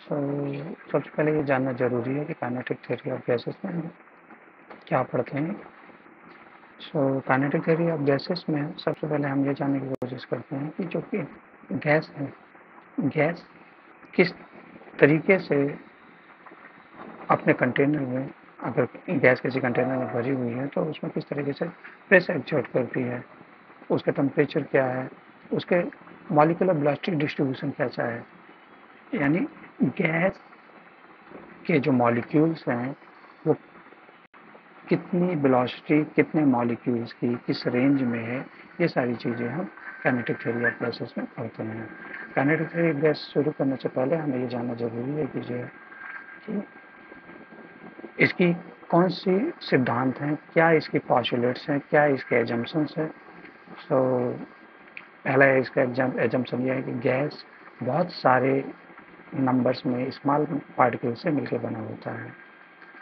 सो सबसे पहले ये जानना ज़रूरी है कि काइनेटिक थ्योरी ऑफ गैसेस में हम क्या पढ़ते हैं। So kinetic theory of gases में सबसे पहले हम ये जानने की कोशिश करते हैं कि जो कि गैस है, गैस किस तरीके से अपने कंटेनर में, अगर गैस किसी कंटेनर में भरी हुई है तो उसमें किस तरीके से प्रेशर एक्सर्ट करती है, उसका टेम्परेचर क्या है, उसके मॉलिक्यूलर वेलोसिटी डिस्ट्रीब्यूशन कैसा है, यानी गैस के जो मॉलिक्यूल्स हैं वो कितनी वेलोसिटी, कितने मॉलिक्यूल्स की किस रेंज में है, ये सारी चीज़ें हम काइनेटिक थ्योरी ऑफ गैसेस में पढ़ते हैं। काइनेटिक थ्योरी ऑफ गैस शुरू करने से पहले हमें ये जानना जरूरी है कि जो है कि इसकी कौन सी सिद्धांत हैं, क्या इसकी पॉस्टुलेट्स हैं, क्या इसके एजम्पशंस हैं। सो पहला इसका एजम्पशन यह है कि गैस बहुत सारे नंबर्स में स्मॉल पार्टिकल से मिलकर बना होता है।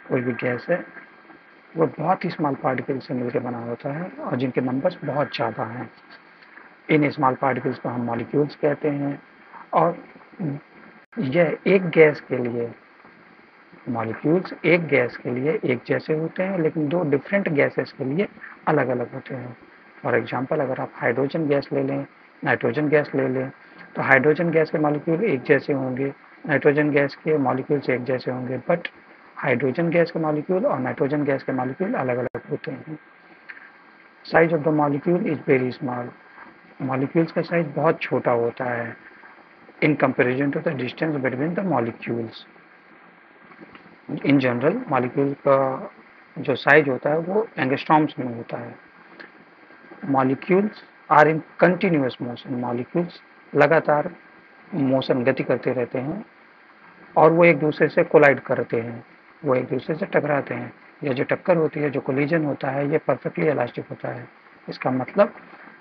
कोई भी गैस है वो बहुत ही स्मॉल पार्टिकल से मिलकर बना होता है और जिनके नंबर्स बहुत ज़्यादा हैं। इन स्मॉल पार्टिकल्स को हम मॉलिक्यूल्स कहते हैं। और यह एक गैस के लिए, मॉलिक्यूल्स एक गैस के लिए एक जैसे होते हैं लेकिन दो डिफरेंट गैसेस के लिए अलग अलग होते हैं। फॉर एग्जांपल, अगर आप हाइड्रोजन गैस ले लें, नाइट्रोजन गैस ले लें, तो हाइड्रोजन गैस के मॉलिक्यूल एक जैसे होंगे, नाइट्रोजन गैस के मॉलिक्यूल्स एक जैसे होंगे, बट हाइड्रोजन गैस के मॉलिक्यूल और नाइट्रोजन गैस के मॉलिक्यूल अलग अलग होते हैं। Size of the molecule is very small. Molecules का साइज बहुत छोटा होता है in comparison to the distance between the molecules. In general molecule का जो साइज होता है वो एंगस्ट्रॉम्स में होता है। Molecules are in continuous motion. Molecules लगातार मोशन, गति करते रहते हैं और वो एक दूसरे से कोलाइड करते हैं, वो एक दूसरे से टकराते हैं। यह जो टक्कर होती है, जो कोलिजन होता है, ये परफेक्टली इलास्टिक होता है। इसका मतलब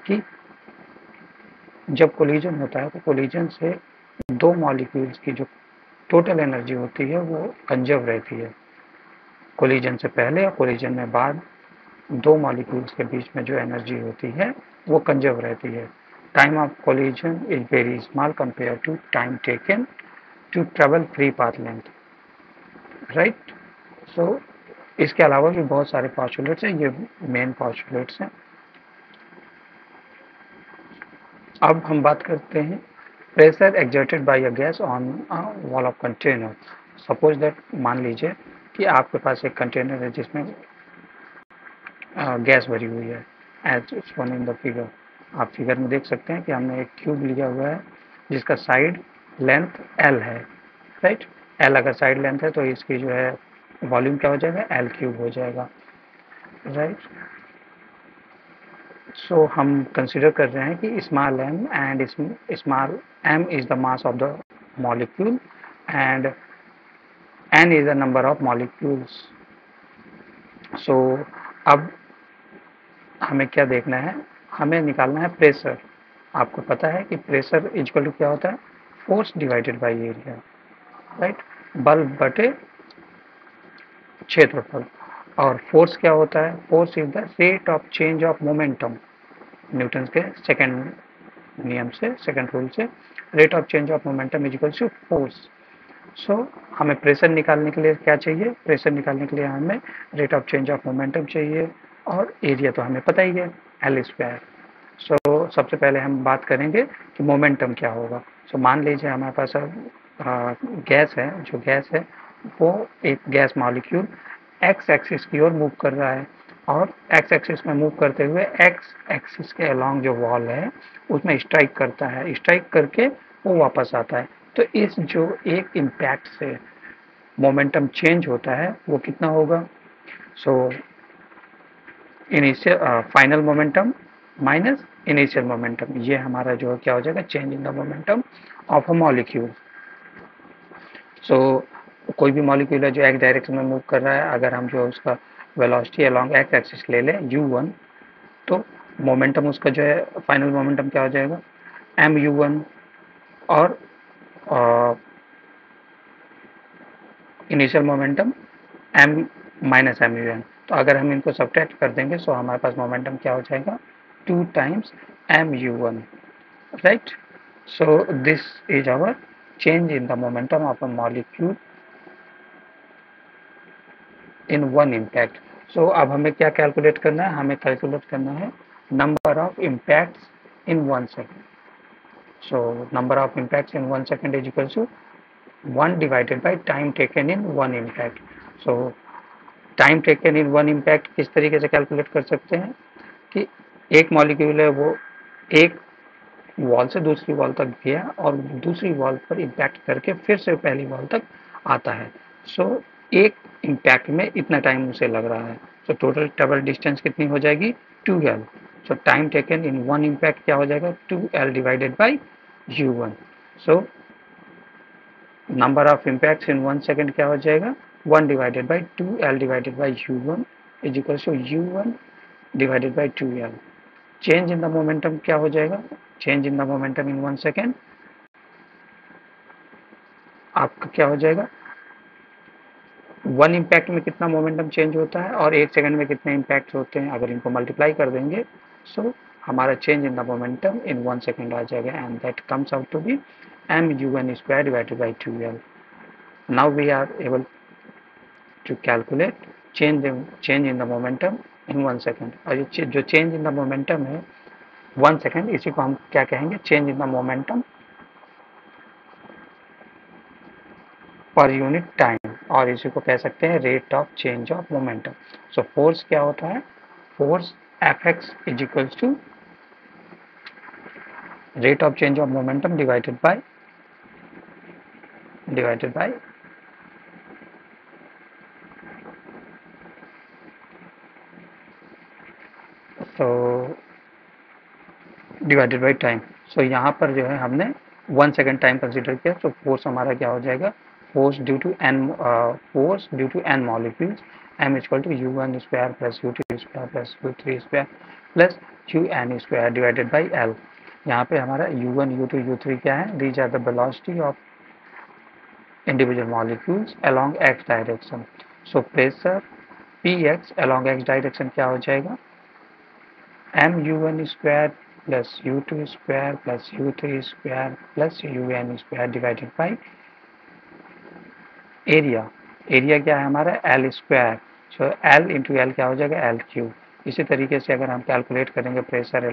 कि जब कोलिजन होता है तो कोलिजन से दो मॉलिक्यूल्स की जो टोटल एनर्जी होती है वो कंजर्व रहती है। कोलिजन से पहले और कोलिजन में बाद दो मॉलिक्यूल्स के बीच में जो एनर्जी होती है वो कंजर्व रहती है। Time of collision is very small compare to time taken to travel free path length, right. So इसके अलावा भी बहुत सारे पॉस्टुलेट्स हैं, ये मेन पॉस्टुलेट्स हैं। अब हम बात करते हैं pressure exerted by a gas on wall of container. Suppose that, मान लीजिए कि आपके पास एक कंटेनर है जिसमें गैस भरी हुई है, as shown in the figure. आप फिगर में देख सकते हैं कि हमने एक क्यूब लिया हुआ है जिसका साइड लेंथ एल है, राइट। एल अगर साइड लेंथ है तो इसकी जो है वॉल्यूम क्या हो जाएगा, एल क्यूब हो जाएगा, राइट। सो हम कंसिडर कर रहे हैं कि small M and small M is the mass of the molecule and N is the number of molecules. So अब हमें क्या देखना है, हमें निकालना है प्रेशर। आपको पता है कि प्रेशर इक्वल टू क्या होता है, force divided by area, right. बल बटे क्षेत्रफल। और फोर्स क्या होता है, force is the rate of change of momentum. Newton के सेकंड नियम से, सेकंड रूल से, rate of change of momentum is equal to force. So हमें प्रेशर निकालने के लिए क्या चाहिए, प्रेशर निकालने के लिए हमें rate of change of momentum चाहिए और एरिया तो हमें पता ही है, एल स्क्वायर। सो सबसे पहले हम बात करेंगे कि मोमेंटम क्या होगा। सो मान लीजिए हमारे पास गैस है, जो गैस है वो एक गैस मॉलिक्यूल एक्स एक्सिस की ओर मूव कर रहा है और एक्स एक्सिस में मूव करते हुए एक्स एक्सिस के अलॉन्ग जो वॉल है उसमें स्ट्राइक करता है, स्ट्राइक करके वो वापस आता है। तो इस जो एक इम्पैक्ट से मोमेंटम चेंज होता है वो कितना होगा, so initial final momentum minus initial momentum, ये हमारा जो क्या हो जाएगा, change in the momentum of a molecule. So कोई भी मॉलिक्यूल है जो एक्स डायरेक्शन में मूव कर रहा है, अगर हम जो उसका वेलोसिटी अलोंग एक्स एक्सिस ले लें u1, तो मोमेंटम उसका जो है फाइनल मोमेंटम क्या हो जाएगा, mu1। और initial momentum m minus mu1। तो अगर हम इनको सब्ट्रैक्ट कर देंगे तो हमारे पास मोमेंटम क्या हो जाएगा, 2 times mu1, right. So this is our change in the momentum of a molecule in one impact. So अब हमें क्या कैलकुलेट करना है, हमें कैलकुलेट करना है number of impacts in 1 second. So number of impacts in 1 second is equal to 1 divided by time taken in one impact. So time taken in one impact किस तरीके से कैलकुलेट कर सकते हैं कि एक मॉलिक्यूल है वो एक वॉल से दूसरी वॉल तक गया और दूसरी वॉल पर इम्पैक्ट करके फिर से पहली वॉल तक आता है. सो एक इम्पैक्ट में इतना टाइम उसे लग रहा है. सो टोटल ट्रेवल डिस्टेंस कितनी हो जाएगी 2l. So time taken in one impact क्या हो जाएगा 2l divided by u1. So number of impacts in 1 second क्या हो जाएगा 1 divided by 2l divided by u1 is equal to u1 divided by 2l. Change in the momentum क्या हो जाएगा, change in the momentum in 1 second आपका क्या हो जाएगा, वन इम्पैक्ट में कितना मोमेंटम चेंज होता है और एक सेकंड में कितने इम्पैक्ट होते हैं, अगर इनको मल्टीप्लाई कर देंगे सो हमारा change in the momentum in 1 second आ जाएगा and that comes out to be mu1 square divided by 2l. Now we are able to calculate change in the momentum in 1 second. और ये जो change in the momentum है 1 second, इसी को हम क्या कहेंगे change in the momentum per unit time, और इसी को कह सकते हैं rate of change of momentum. So force क्या होता है, force Fx is equals to rate of change of momentum divided by divided by time. So यहाँ पर जो है हमने 1 सेकेंड टाइम कंसिडर किया. तो फोर्स हमारा क्या हो जाएगा, force due to n molecules m equal to u1 square plus u2 square plus u3 square plus un square divided by l. यहाँ पे हमारा u1 u2 u3 क्या है, these are the velocity of individual molecules along x direction. So pressure px along x direction क्या हो जाएगा mu1 square plus u2 square plus u3 square plus un square divided by area. Area क्या है हमारा l square. सो l into L क्या हो जाएगा l cube. इसी तरीके से अगर हम कैलकुलेट करेंगे pressure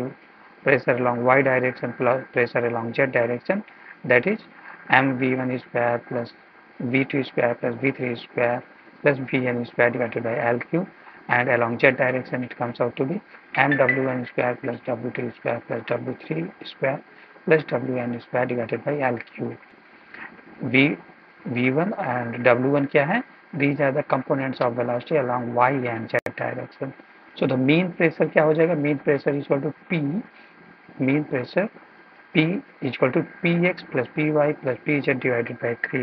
along y direction plus pressure along z direction, that is mv1 square plus v2 square plus v3 square plus vn square divided by l cube. And along z direction it comes out to be mw1 square plus w2 square plus w3 square plus wn square divided by l cube. v1 and w1 क्या है, these are the components of velocity along y and z direction. So the mean pressure क्या हो जाएगा, mean pressure is equal to p, mean pressure p is equal to px plus py plus pz divided by 3,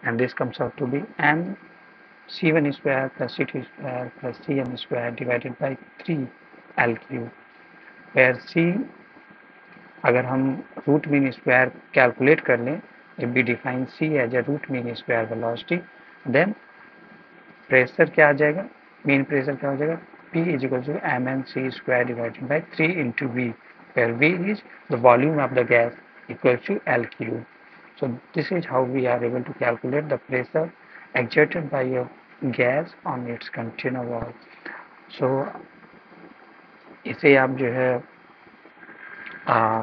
and this comes out to be m c1 square plus c2 square plus cm square divided by 3l cube, where c अगर हम root mean square calculate कर लें, if we define c as a root mean square velocity, then pressure क्या आ जाएगा, mean pressure क्या हो जाएगा p is equal to mnc square divided by 3 into v, where v is the volume of the gas equal to l cube. So this is how we are able to calculate the pressure exerted by a gas on its container wall. So इसे आप जो है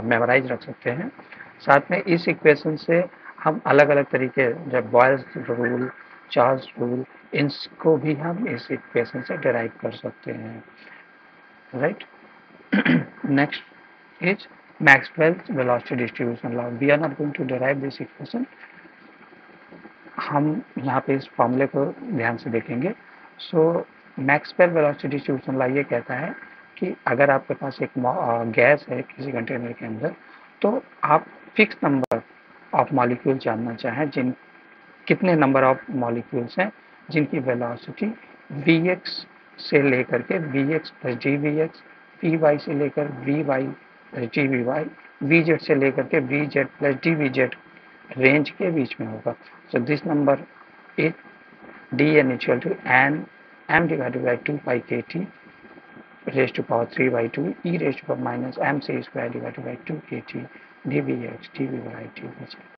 memorise रख सकते हैं. साथ में इस इक्वेशन से हम अलग अलग तरीके, जब बॉयल्स रूल, चार्ल्स रूल, इनको भी हम इस इक्वेशन से डिराइव कर सकते हैं. Right. Next is Maxwell's velocity distribution law. We are not going to derive this equation. हम यहाँ पे इस फॉर्मूले को ध्यान से देखेंगे. सो मैक्सवेल वेलोसिटी डिस्ट्रीब्यूशन लॉ ये कहता है कि अगर आपके पास एक गैस है किसी कंटेनर के अंदर, तो आप फिक्स नंबर ऑफ मॉलिक्यूल जानना चाहें, जिन कितने नंबर ऑफ मॉलिक्यूल्स हैं जिनकी वेलोसिटी vx से लेकर के vx प्लस dvx, vy से लेकर vy प्लस dvy, vz से लेकर के vz प्लस dvz रेंज के बीच में होगा. So this number is dn equal to n m divided by 2 pi kt raised to power 3 by 2 e raised to power minus mc square divided by 2 kt dvx dvy dvz.